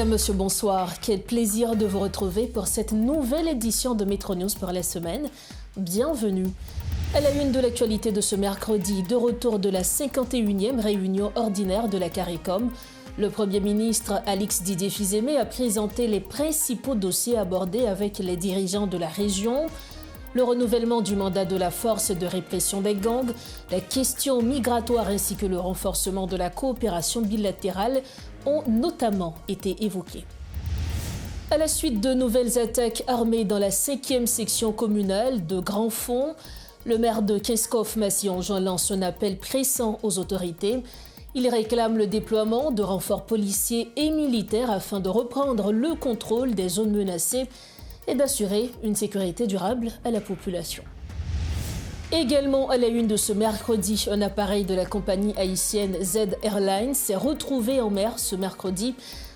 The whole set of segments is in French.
Madame, Monsieur, bonsoir. Quel plaisir de vous retrouver pour cette nouvelle édition de Métro News pour la semaine. Bienvenue. À la une de l'actualité de ce mercredi, de retour de la 51e réunion ordinaire de la CARICOM, le Premier ministre Alix Didier Fils-Aimé a présenté les principaux dossiers abordés avec les dirigeants de la région. Le renouvellement du mandat de la force de répression des gangs, la question migratoire ainsi que le renforcement de la coopération bilatérale ont notamment été évoqués. À la suite de nouvelles attaques armées dans la 5e section communale de Grand Fond, le maire de Kinskov-Massillongeon lance un appel pressant aux autorités. Il réclame le déploiement de renforts policiers et militaires afin de reprendre le contrôle des zones menacées et d'assurer une sécurité durable à la population. Également à la une de ce mercredi, un appareil de la compagnie haïtienne Z Airlines s'est retrouvé en mer ce mercredi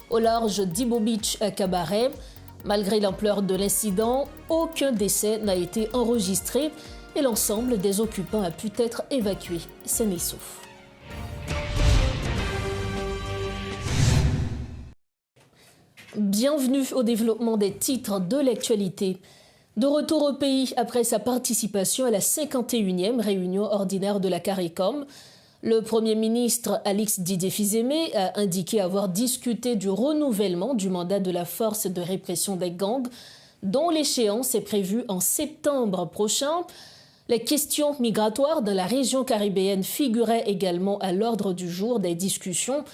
au large d'Ibo Beach à Cabaret. Malgré l'ampleur de l'incident, aucun décès n'a été enregistré et l'ensemble des occupants a pu être évacué sain et sauf. Bienvenue au développement des titres de l'actualité. De retour au pays après sa participation à la 51e réunion ordinaire de la CARICOM, le Premier ministre Alix Didier Fils-Aimé a indiqué avoir discuté du renouvellement du mandat de la force de répression des gangs, dont l'échéance est prévue en septembre prochain. La question migratoire dans la région caribéenne figurait également à l'ordre du jour des discussions,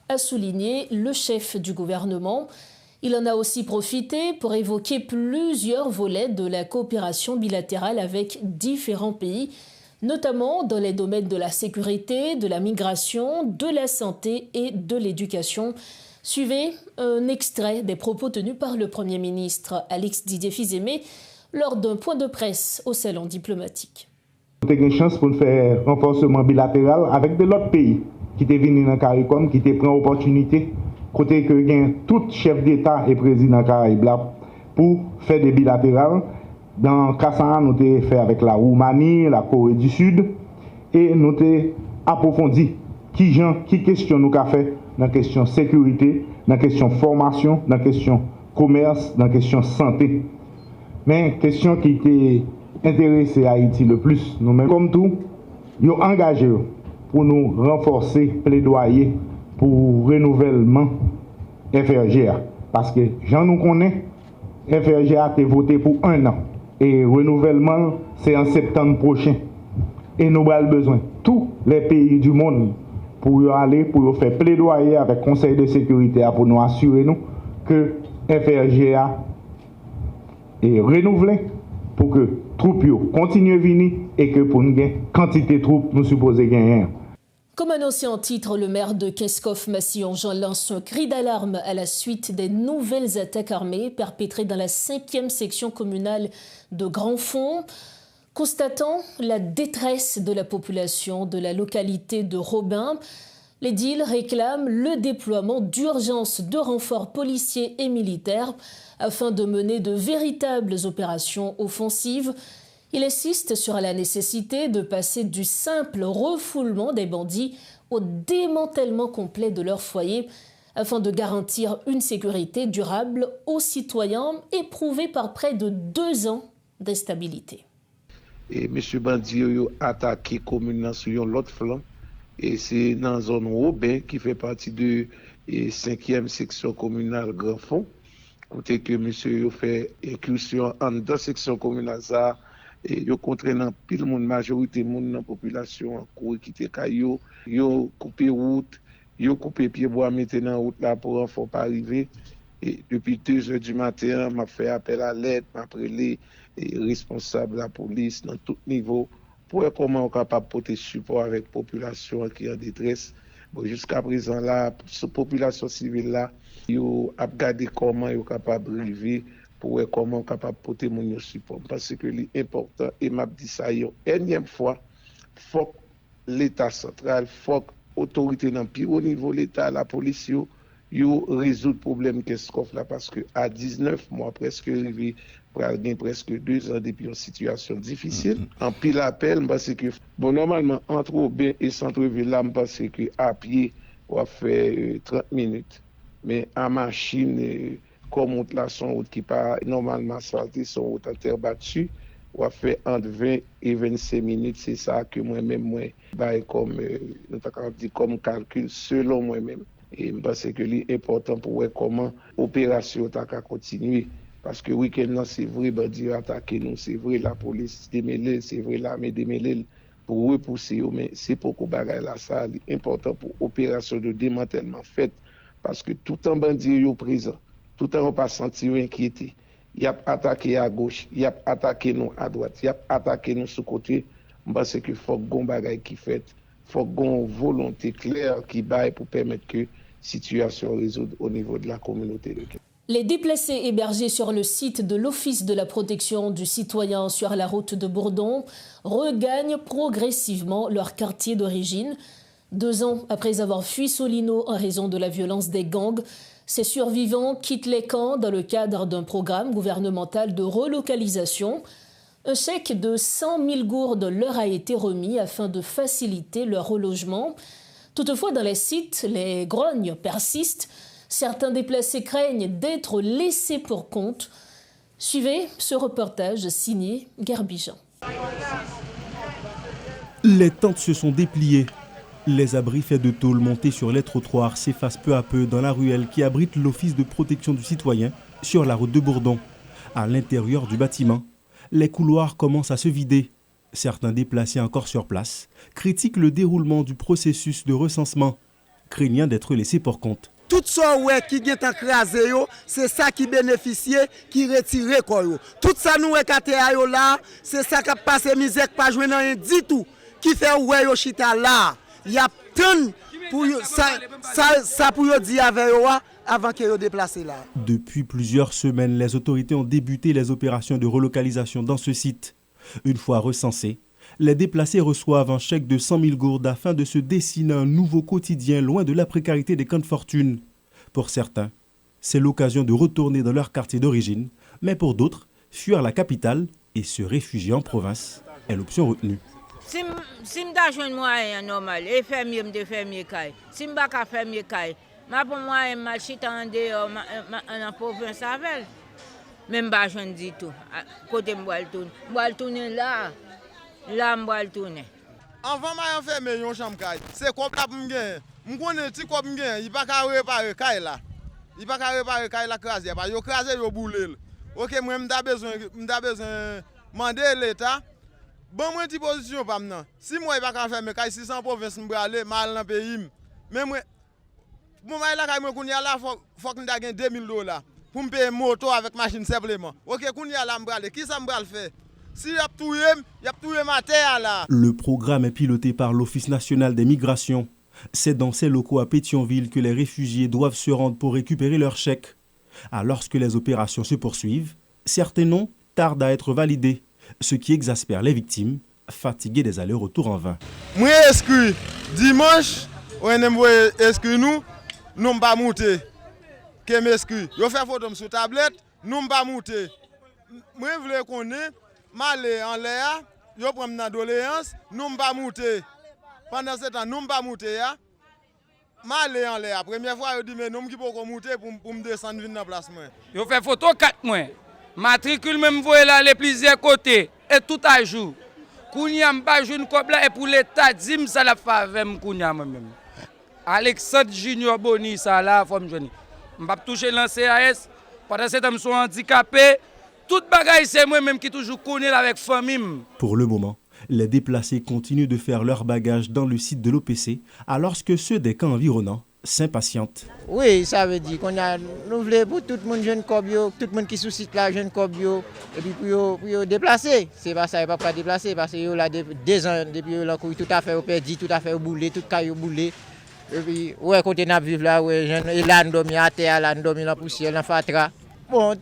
a souligné le chef du gouvernement. Il en a aussi profité pour évoquer plusieurs volets de la coopération bilatérale avec différents pays, notamment dans les domaines de la sécurité, de la migration, de la santé et de l'éducation. Suivez un extrait des propos tenus par le Premier ministre Alix Didier Fils-Aimé lors d'un point de presse au salon diplomatique. Nous avons une chance pour faire un renforcement bilatéral avec de l'autre pays qui étaient venus dans le CARICOM, qui étaient pris l'opportunité, côté que gain tout chef d'État et président Caraïbes pour faire des bilatérales. Dans le cas ça, nous avons fait avec la Roumanie, la Corée du Sud, et nous avons approfondi qui question nous avons fait dans la question sécurité, dans la question formation, dans la question commerce, dans la question santé. Mais question qui était intéressée Haïti le plus, nous-mêmes, comme tout, nous sommes engagés pour nous renforcer, plaidoyer pour renouvellement FRGA. Parce que j'en nous connais, FRGA a été voté pour 1 an. Et renouvellement, c'est en septembre prochain. Et nous avons besoin, tous les pays du monde, pour y aller, pour faire plaidoyer avec le Conseil de sécurité, pour nous assurer nous, que FRGA est renouvelé pour que les troupes continuent à venir et que pour nous gagner quantité de troupes, nous supposons gagner. Comme annoncé en titre, le maire de Kinskov-Massillongeon lance un cri d'alarme à la suite des nouvelles attaques armées perpétrées dans la 5e section communale de Grand Fond. Constatant la détresse de la population de la localité de Robin, l'édile réclame le déploiement d'urgence de renforts policiers et militaires afin de mener de véritables opérations offensives. Il insiste sur la nécessité de passer du simple refoulement des bandits au démantèlement complet de leur foyer afin de garantir une sécurité durable aux citoyens éprouvés par près de 2 ans d'instabilité. Et M. Bandi a attaqué la commune sur l'autre flanc. Et c'est dans la zone Robin qui fait partie de la 5e section communale Grand Fond. Côté que M. a fait incursion en 2 sections communales. Et yo contraignant pile monde majorité monde dans population en cour quitter caillou yo couper route yo couper pied bois mettre dans route là pour renfort pas arriver et depuis 2 heures du matin m'a fait appel à l'aide m'a appelé les responsables de la police dans tout niveau pour comment on capable porter support avec population qui est en détresse. Bon, jusqu'à présent là cette population civile là yo a regarder comment yo capable arriver pour voir comment on est capable de porter mon support. Parce que l'important, et m'a dit ça une énième fois, il faut que l'État central, il faut que l'autorité dans le plus haut niveau, l'État, la police, résout le problème qu'est-ce qu'on fait là. Parce qu'à 19 mois, presque arrivé, pour avoir presque 2 ans depuis une situation difficile. En pile appel, parce que, bon, normalement, entre Aubin et centre-ville, là, parce que à pied, on va faire 30 minutes. mais en machine, comme route là, son route qui pas normalement asphaltée, son route en terre battue, on a fait entre 20 et 25 minutes, c'est ça que moi-même, comme calcul selon moi-même. Et je pense que c'est important pour voir comment l'opération a continué. Parce que week-end, c'est vrai, bandit attaquer nous, c'est vrai, la police démêlée, c'est vrai, l'armée démêlée pour repousser, mais c'est pourquoi bagaille là, ça est important pour l'opération de démantèlement faite. Parce que tout en bandit est présent, tout en pas senti inquiété. Il a attaqué à gauche, il a attaqué nous à droite, il a attaqué nous sur côté. Je pense qu'il faut qu'on bagaille qui fait, faut qu'on volonté claire qui baille pour permettre que la situation résoudre au niveau de la communauté. Les déplacés hébergés sur le site de l'Office de la protection du citoyen sur la route de Bourdon regagnent progressivement leur quartier d'origine. 2 ans après avoir fui Solino en raison de la violence des gangs, ces survivants quittent les camps dans le cadre d'un programme gouvernemental de relocalisation. Un chèque de 100 000 gourdes leur a été remis afin de faciliter leur relogement. Toutefois, dans les sites, les grognes persistent. Certains déplacés craignent d'être laissés pour compte. Suivez ce reportage signé Gerbijan. Les tentes se sont dépliées. Les abris faits de tôle montés sur les trottoirs s'effacent peu à peu dans la ruelle qui abrite l'Office de protection du citoyen sur la route de Bourdon. À l'intérieur du bâtiment, les couloirs commencent à se vider. Certains déplacés encore sur place critiquent le déroulement du processus de recensement, craignant d'être laissés pour compte. Tout ça qui est encrasé, c'est ça qui bénéficie, qui retire quoi. Tout ça nous là, c'est ça qui passe misère pas jouer dans rien du tout, qui fait ouais yo chita là. Il y a tant pour ça pour dire avec eux avant que yo déplacer là. Depuis plusieurs semaines, les autorités ont débuté les opérations de relocalisation dans ce site. Une fois recensés, les déplacés reçoivent un chèque de 100 000 gourdes afin de se dessiner un nouveau quotidien loin de la précarité des camps de fortune. Pour certains, c'est l'occasion de retourner dans leur quartier d'origine, mais pour d'autres, fuir la capitale et se réfugier en province est l'option retenue. Si je suis moyen normal, et fermier de fermier caille. Si je ne suis fermier caille, ma pour moi je mal chita en dehors en province avec. Même pas je ne dis tout. Côté moi le tourner là. Là, je vais le tourner. Avant de faire une chambre, c'est quoi pour me gagner? Je connais si quoi me gagner, il ne peut pas réparer caille là. Il ne peut pas réparer caille là crasé, parce que crasé yo boulé. OK, moi m'da besoin demander l'état. Bon moi petite position pas maintenant. Si moi il pas faire mes caille 600 province me aller mal dans pays. Mais moi bon là caille moi kounya là faut que m'da gagne $2000 pour me payer moto avec machine simplement. OK, kounya là me aller, qui ça me faire? Si y a tout ma terre là. Le programme est piloté par l'Office national des migrations. C'est dans ces locaux à Pétionville que les réfugiés doivent se rendre pour récupérer leur chèque. Alors que les opérations se poursuivent, certains noms tardent à être validés, ce qui exaspère les victimes, fatiguées des allers-retours en vain. Moi inscrit dimanche, on aime inscrit nous pas monter. Que m'inscrit. Yo fait photo sur tablette, nous pas monter. Moi voulais connaître malé en l'air, yo prend dans doléance, nous pas monter. Pendant ce temps, nous pas monter ya. Malé en l'air. Première fois yo dit mais nous qui pas monter pour me descendre venir dans place moi. Yo fait photo 4 mois. Matricule même voyer là les plusieurs côtés et tout à jour. Kounya m'pa joine kobla et pour l'état dim ça la fa avec kounya même. Alexandre Junior Boni ça là faut me joindre. M'pa toucher l'an CAS pendant ce temps me sont handicapé. Toute bagaille, c'est moi-même qui toujours connais avec famille. Pour le moment, les déplacés continuent de faire leur bagage dans le site de l'OPC, alors que ceux des camps environnants s'impatientent. Oui, ça veut dire qu'on a renouvelé pour tout le monde jeune cobio, tout le monde qui sous site là jeune cobio, et puis pour déplacer. C'est pas ça, il ne va pas déplacer parce que là 2 ans depuis là tout à fait perdu, tout à fait boulé, tout caillou boulé. Et puis ouais côté n'a vivre là, ouais jeune, il a dormi à terre, là dormi dans poussière, dans fatra. Bon,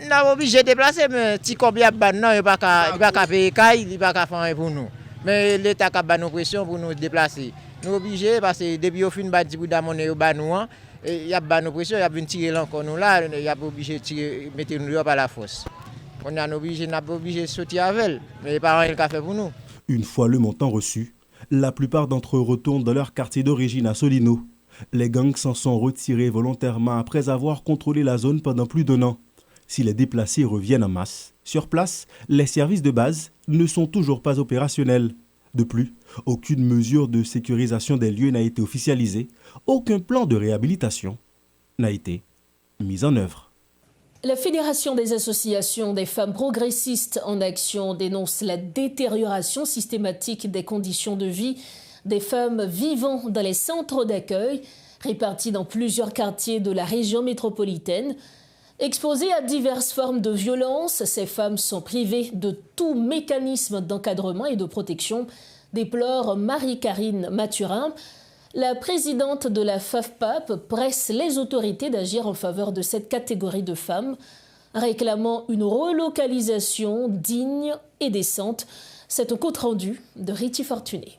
n'a obligé de déplacer, mais si combien de non, il va pas payer caille, il va pas faire pour nous. Mais l'État a nos pression pour nous déplacer. Nous obligés parce que depuis au fin de bâti pour d'amener au banou, il y a nos pression, il y a tiré encore nous là, il y a obligé de mettre nous par la force. On a obligé de sortir avec elle, mais les parents ils ont fait pour nous. Une fois le montant reçu, la plupart d'entre eux retournent dans leur quartier d'origine à Solino. Les gangs s'en sont retirés volontairement après avoir contrôlé la zone pendant plus d'1 an. Si les déplacés reviennent en masse, sur place, les services de base ne sont toujours pas opérationnels. De plus, aucune mesure de sécurisation des lieux n'a été officialisée, aucun plan de réhabilitation n'a été mis en œuvre. La Fédération des associations des femmes progressistes en action dénonce la détérioration systématique des conditions de vie des femmes vivant dans les centres d'accueil répartis dans plusieurs quartiers de la région métropolitaine. Exposées à diverses formes de violence, ces femmes sont privées de tout mécanisme d'encadrement et de protection, déplore Marie-Karine Mathurin. La présidente de la FAFPAP presse les autorités d'agir en faveur de cette catégorie de femmes, réclamant une relocalisation digne et décente. C'est un compte-rendu de Riti Fortuné.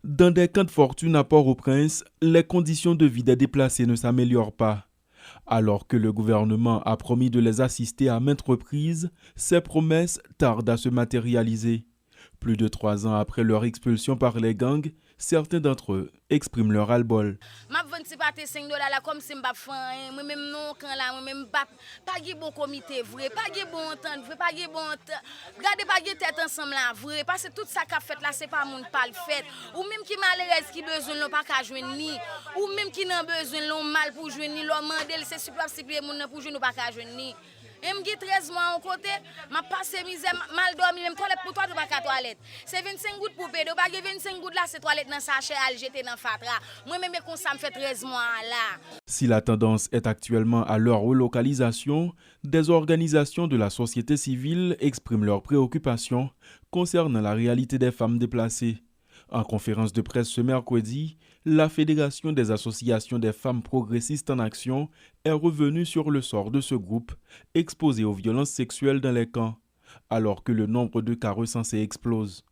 Dans des camps de fortune à Port-au-Prince, les conditions de vie des déplacés ne s'améliorent pas. Alors que le gouvernement a promis de les assister à maintes reprises, ces promesses tardent à se matérialiser. Plus de 3 ans après leur expulsion par les gangs, certains d'entre eux expriment leur ras-le-bol. Ma vente c'est pas $5 là comme si m'pa fan moi même non quand là moi même pas bon comité vrai pas bon entente vrai pas bon regardez pas tête ensemble là vrai parce que tout ça qu'a fait là c'est pas monde pas le fait ou même qui malheureuse qui besoin l'on pas ka joindre ni ou même qui n'a besoin l'on mal pour joindre ni l'on mandel c'est super supplier monde pour joindre pas ka joindre ni et m'gi 13 mois en côté m'a passé misère mal dormi même toilette pour toi de pas ka toilette c'est 25 gouttes pour pédo pas 25 gouttes là c'est toilette dans sachet al jeter dans fatra moi même comme ça me fait 13 mois là. Si la tendance est actuellement à leur relocalisation, des organisations de la société civile expriment leurs préoccupations concernant la réalité des femmes déplacées. En conférence de presse ce mercredi, la Fédération des associations des femmes progressistes en action est revenue sur le sort de ce groupe exposé aux violences sexuelles dans les camps, alors que le nombre de cas recensés explose.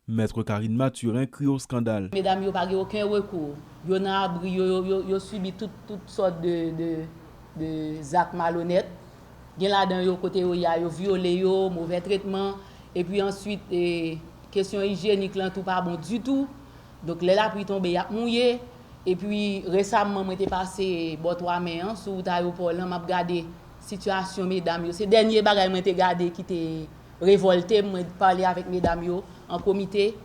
Maître Karine Mathurin crie au scandale. Mesdames, vous n'avez aucun recours. Vous avez subi toutes sortes de actes malhonnêtes. Vous avez côté violé, mauvais traitement. Et puis ensuite, question hygiénique, là, tout pas bon du tout. Donc là, puis tombé, il a mouillé. Et puis récemment, j'étais passé 3 mai sur l'aéroport, là, m'a regardé situation mesdames. C'est dernier bagage que j'ai regardé qui était révolté, moi parler avec mesdames yo en comité,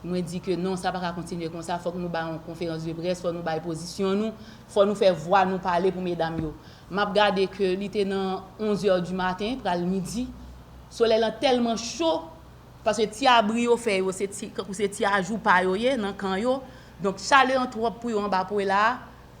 moi dit que non, ça va pas continuer comme ça, faut que nous ba en conférence de presse, faut nous ba position nous, faut nous faire voir nous parler pour mesdames yo. M'a regardé que il était dans 11h du matin pour le midi. Soleil là tellement chaud parce que ti abri yo fait yo c'est ti ajou pa yo dans camp yo. Donc chaleur en trop pour en bas pour là,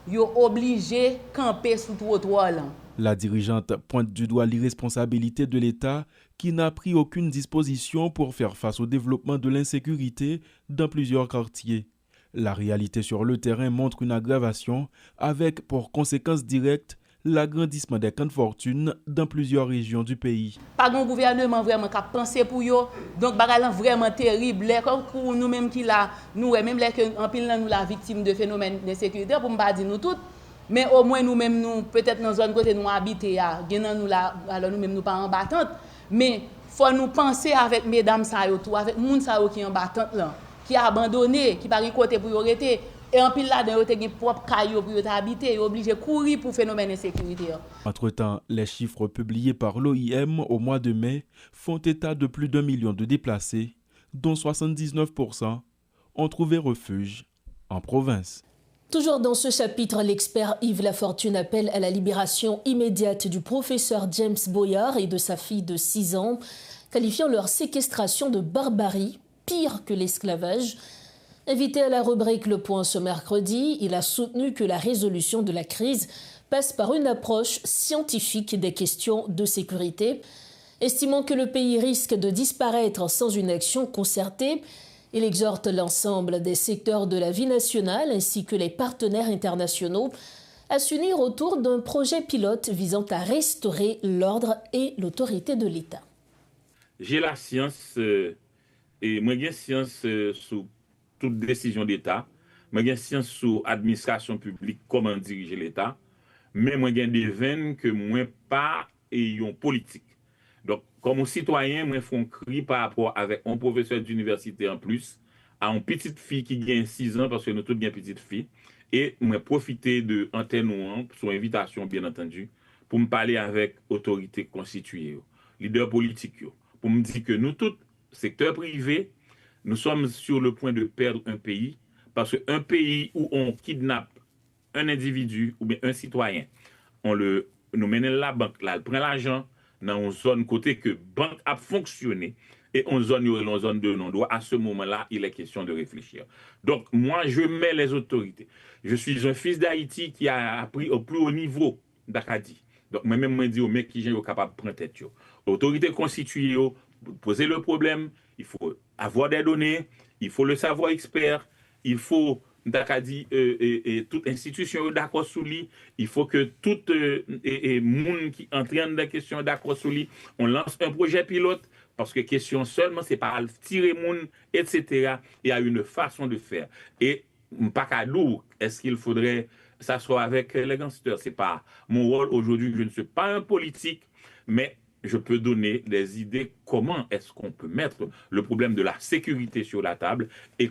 yo obligé camper sous trottoir là. La dirigeante pointe du doigt l'irresponsabilité de l'État qui n'a pris aucune disposition pour faire face au développement de l'insécurité dans plusieurs quartiers. La réalité sur le terrain montre une aggravation avec pour conséquence directe l'agrandissement des camps de fortune dans plusieurs régions du pays. Pas un gouvernement vraiment qui a pensé pour eux, donc bagay vraiment terrible. Comme pour nous-mêmes qui là, nous même en pile nous la victime de phénomènes d'insécurité pour pas dire nous toutes. Mais au moins nous-mêmes, nous, peut-être dans la zone côté nous habiter, nous là, alors nous-mêmes nous pas en battante. Mais faut nous penser avec mesdames ça tout, avec moun ça qui en battante là, qui a abandonné, qui pas un côté pour arrêter. Et en pile là, dans yote gen propre caillou pour habiter, obligé courir pour phénomène d'insécurité. Entre-temps, les chiffres publiés par l'OIM au mois de mai font état de plus d'1 million de déplacés, dont 79% ont trouvé refuge en province. Toujours dans ce chapitre, l'expert Yves Lafortune appelle à la libération immédiate du professeur James Boyard et de sa fille de 6 ans, qualifiant leur séquestration de barbarie, pire que l'esclavage. Invité à la rubrique Le Point ce mercredi, il a soutenu que la résolution de la crise passe par une approche scientifique des questions de sécurité. Estimant que le pays risque de disparaître sans une action concertée, il exhorte l'ensemble des secteurs de la vie nationale ainsi que les partenaires internationaux à s'unir autour d'un projet pilote visant à restaurer l'ordre et l'autorité de l'État. J'ai la science et moi j'ai science sur toute décision d'État, moi j'ai science sur administration publique, comment diriger l'État, mais moi j'ai des veines que moi pas ayant politique. Donc, comme citoyen, moi, font cri par rapport avec un professeur d'université en plus, à une petite fille qui gagne 6 ans, parce que nous tous gagnons petite fille, Et moi profiter de antenne sous invitation bien entendu pour me parler avec autorités constituées, leaders politiques, pour me dire que nous tous, secteur privé, nous sommes sur le point de perdre un pays parce qu'un pays où on kidnappe un individu ou bien un citoyen, nous mène la banque là, elle prend l'argent dans une zone côté que banque a fonctionné et en zone de non-droit, à ce moment-là, il est question de réfléchir. Donc, moi, je mets les autorités. Je suis un fils d'Haïti qui a appris au plus haut niveau d'Acadie. Donc, moi-même, je dis aux mecs qui sont capables de prendre tête. Autorités constituées, poser le problème, il faut avoir des données, il faut le savoir expert, il faut d'Acadie et toute institution d'accord sous lui, il faut que tout monde qui entraîne des questions d'accord sous lui, on lance un projet pilote, parce que question seulement, c'est pas tirer monde, etc. Il y a une façon de faire. Et pas qu'à nous, est-ce qu'il faudrait s'asseoir avec les gangsters? C'est pas mon rôle aujourd'hui, je ne suis pas un politique, mais je peux donner des idées comment est-ce qu'on peut mettre le problème de la sécurité sur la table et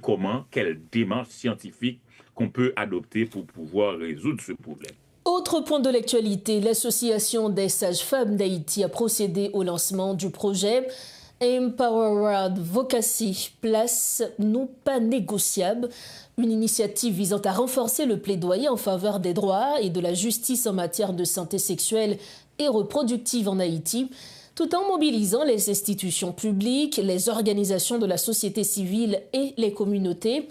quelle démarche scientifique qu'on peut adopter pour pouvoir résoudre ce problème. Autre point de l'actualité, l'Association des sages-femmes d'Haïti a procédé au lancement du projet Empower Advocacy, place non pas négociable, une initiative visant à renforcer le plaidoyer en faveur des droits et de la justice en matière de santé sexuelle et reproductive en Haïti, tout en mobilisant les institutions publiques, les organisations de la société civile et les communautés,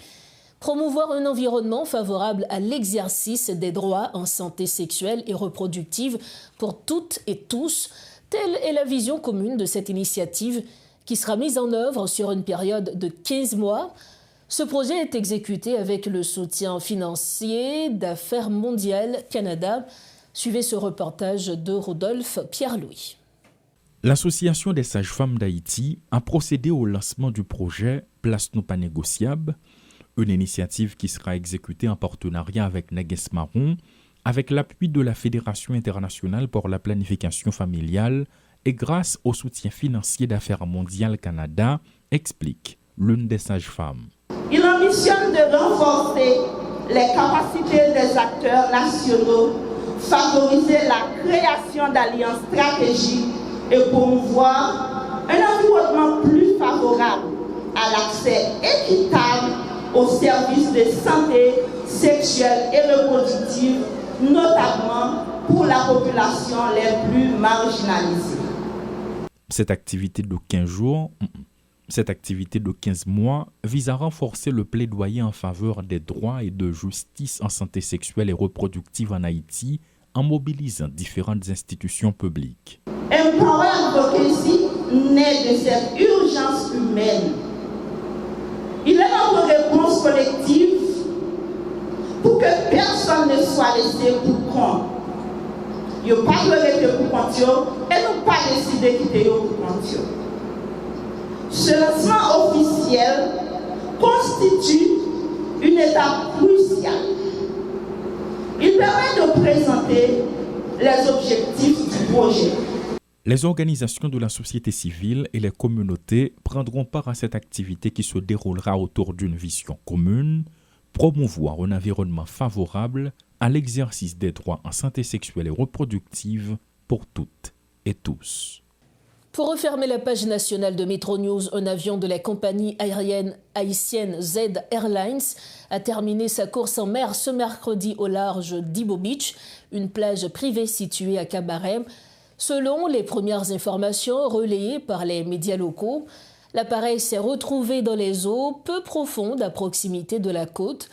promouvoir un environnement favorable à l'exercice des droits en santé sexuelle et reproductive pour toutes et tous. Telle est la vision commune de cette initiative qui sera mise en œuvre sur une période de 15 mois. Ce projet est exécuté avec le soutien financier d'Affaires mondiales Canada. Suivez ce reportage de Rodolphe Pierre-Louis. L'Association des sages-femmes d'Haïti a procédé au lancement du projet Place non pas négociable, une initiative qui sera exécutée en partenariat avec Neges Marron, avec l'appui de la Fédération internationale pour la planification familiale et grâce au soutien financier d'Affaires mondiales Canada, explique l'une des sages-femmes. Il ambitionne de renforcer les capacités des acteurs nationaux, favoriser la création d'alliances stratégiques et promouvoir un environnement plus favorable à l'accès équitable aux services de santé sexuelle et reproductive, notamment pour la population les plus marginalisées. Cette activité de 15 mois vise à renforcer le plaidoyer en faveur des droits et de justice en santé sexuelle et reproductive en Haïti en mobilisant différentes institutions publiques. Empower Advocacy naît de cette urgence humaine. Il est notre réponse collective pour que personne ne soit laissé pour compte. Yo pas rester pour compte et nous pas décider quitter pour compte. Ce lancement officiel constitue une étape cruciale. Il permet de présenter les objectifs du projet. Les organisations de la société civile et les communautés prendront part à cette activité qui se déroulera autour d'une vision commune, promouvoir un environnement favorable à l'exercice des droits en santé sexuelle et reproductive pour toutes et tous. Pour refermer la page nationale de Metro News, un avion de la compagnie aérienne haïtienne Z Airlines a terminé sa course en mer ce mercredi au large d'Ibo Beach, une plage privée située à Cabaret. Selon les premières informations relayées par les médias locaux, l'appareil s'est retrouvé dans les eaux peu profondes à proximité de la côte.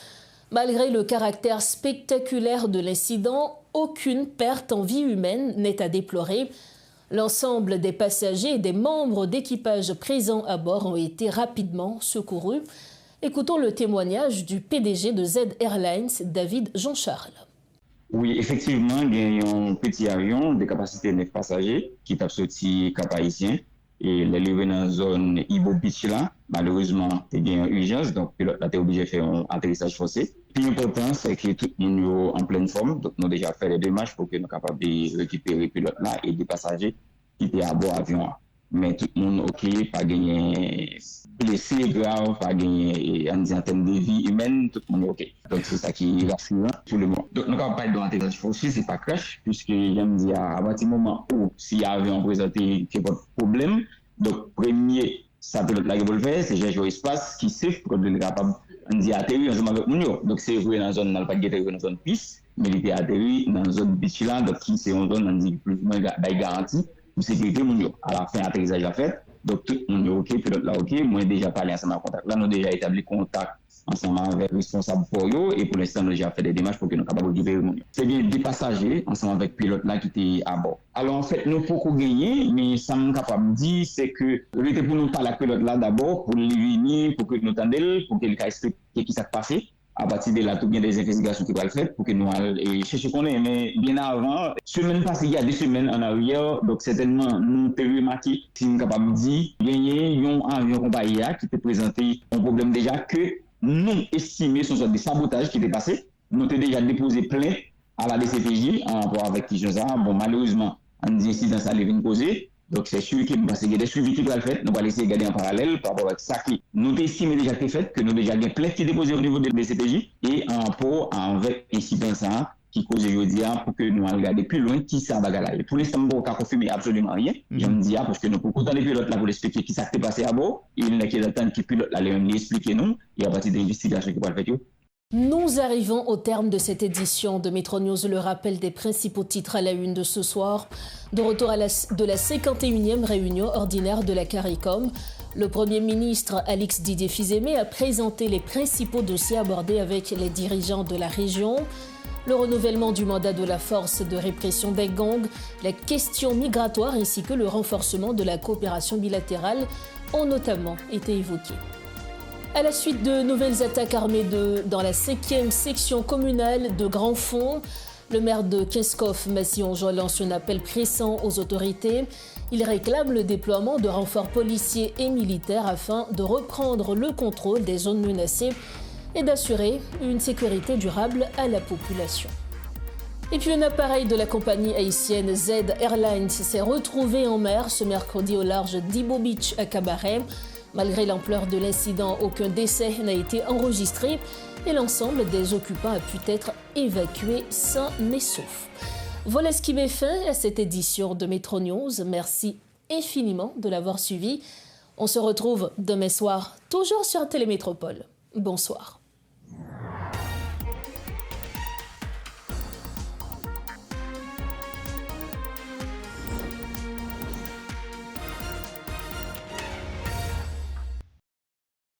Malgré le caractère spectaculaire de l'incident, aucune perte en vie humaine n'est à déplorer. L'ensemble des passagers et des membres d'équipage présents à bord ont été rapidement secourus. Écoutons le témoignage du PDG de Z Airlines, David Jean-Charles. Oui, effectivement, il y a un petit avion de capacité 9 passagers qui est sorti Cap Haïtien et les levé dans la zone Ibo Beach là. Malheureusement, il y a une urgence, donc le pilote a été obligé de faire un atterrissage forcé. Le plus important, c'est que tout le monde est en pleine forme, donc nous avons déjà fait les démarches pour que nous soyons capables de récupérer le pilote là et les passagers qui étaient à bord de l'avion. Mais tout le monde OK, pas gagné blessés graves, pas gagné en termes de vie humaine, tout le monde est OK. Donc c'est ça qui est rassurant pour le moment. Donc nous n'avons pas d'intégration forcée, c'est pas crash, puisque j'aime dire à partir du moment où s'il y avait un présenté qui n'a pas de problème, donc premier, ça peut être là qu'il faut le faire, c'est chercher un espace qui est safe pour être capable de atterrir ensemble avec nous. Donc c'est vrai dans la zone, pas dans la zone piste, mais il était atterri dans la zone beach là, donc qui c'est une zone qui plus ou moins garantie pour sécurité nous. À la fin, l'atterrissage a fait. Donc, tout le monde est OK, pilote là OK. Moi, j'ai déjà parlé ensemble en contact. Là, nous avons déjà établi contact ensemble avec le responsable pour eux. Et pour l'instant, nous avons déjà fait des démarches pour que nous soyons capables de libérer le monde. C'est bien des passagers ensemble avec le pilote là qui étaient à bord. Alors, en fait, nous pouvons gagner, mais ça nous capable de dire, c'est que il était pour nous parler avec le pilote là d'abord, pour lui venir, pour que nous entendions, pour qu'il explique ce qui s'est passé. À partir de là, tout bien des investigations qui vont être faites pour que nous cherchions qu'on est. Mais bien avant, semaine passée, il y a 2 semaines en arrière, donc certainement, nous avons remarqué, si nous sommes capables de dire, il y a un avion compagnie qui te présenté un problème déjà que nous estimons sont sorte de sabotage qui était passé. Nous avons déjà déposé plainte à la DCPJ en rapport avec qui chose. Bon, malheureusement, un incident ça allait venir poser. Donc, c'est sûr qu'il y a des suivis qui doivent être faits. Nous allons essayer de garder en parallèle par rapport à ça qui nous estimons déjà été fait, que nous déjà des plaintes qui sont déposées au niveau de BCPJ et en rapport avec l'incident ça qui cause aujourd'hui pour que nous allons regarder plus loin qui ça va gagner. Pour l'instant, nous ne pouvons pas confirmer absolument rien. Je me dis, parce que nous pouvons contenter les pilotes là pour expliquer qui s'est passé à bord. Il y a qui attendent que les pilotes là les expliquer nous et à partir de l'investigation qui va le faire. Nous arrivons au terme de cette édition de Metro News, le rappel des principaux titres à la une de ce soir. De retour de la 51e réunion ordinaire de la CARICOM, le Premier ministre Alix Didier Fils-Aimé a présenté les principaux dossiers abordés avec les dirigeants de la région. Le renouvellement du mandat de la force de répression des gangs, la question migratoire ainsi que le renforcement de la coopération bilatérale ont notamment été évoqués. À la suite de nouvelles attaques armées dans la 5e section communale de Grand Fond, le maire de Kinskov, Massillon-Jean, lance un appel pressant aux autorités. Il réclame le déploiement de renforts policiers et militaires afin de reprendre le contrôle des zones menacées et d'assurer une sécurité durable à la population. Et puis un appareil de la compagnie haïtienne Z Airlines s'est retrouvé en mer ce mercredi au large d'Ibo Beach à Cabaret. Malgré l'ampleur de l'incident, aucun décès n'a été enregistré et l'ensemble des occupants a pu être évacué sain et sauf. Voilà ce qui met fin à cette édition de Metro News. Merci infiniment de l'avoir suivi. On se retrouve demain soir, toujours sur Télémétropole. Bonsoir.